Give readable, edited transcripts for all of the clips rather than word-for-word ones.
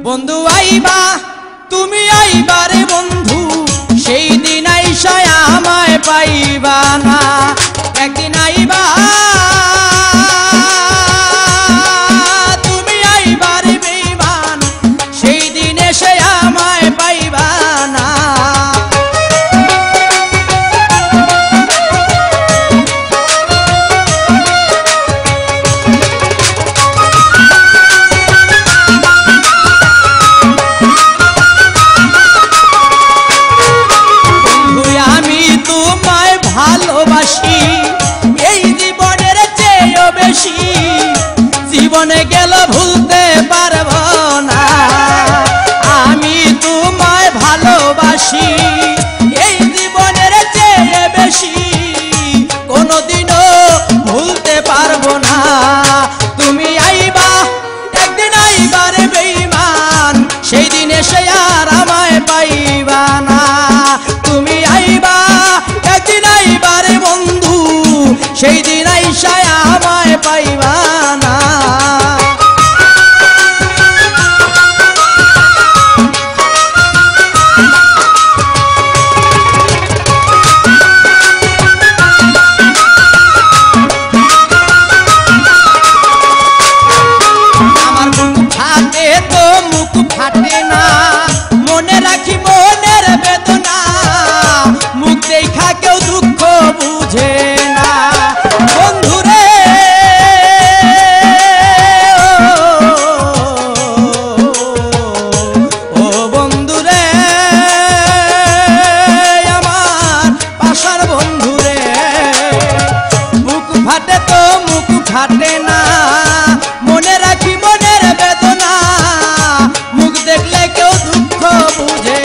বন্ধু আইবা তুমি আইবা রে বন্ধু, সেই দিন আইসা আমায় পাইবা না। একদিন আইবা তুমি আইবা রে বেঈমান, সেই দিন এসে আমায় পাইবা না। ভালোবাসি এই জীবনের চেয়েও বেশি, জীবনে গেল ভুলতে পারবো না। আমি তোমায় ভালোবাসি এই জীবনের চেয়ে বেশি, কোনোদিনও ভুলতে পারবো না। তুমি আইবা একদিন আইবা রে বেঈমান, সেই দিন এসে আর আমায় পাইবা না। তুমি আইবা একদিন আইবা রে বন্ধু, সেই দিন আইসা আমায় পাইবা না। আমার বুক ফাটে তো মুখ ফাটে না, মনে রাখি মনের বেদনা, মুখ দেখা কেউ দুঃখ বুঝে না। বন্ধুরে ও বন্ধুরে আমার পাশার বন্ধুরে, বুক ফাটে তো মুখ ফাটে না, মনে রাখি মনের বেদনা, মুখ দেখলে কেউ দুঃখ বুঝে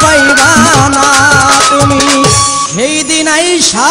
পাইবা না তুমি সেই দিন আইসা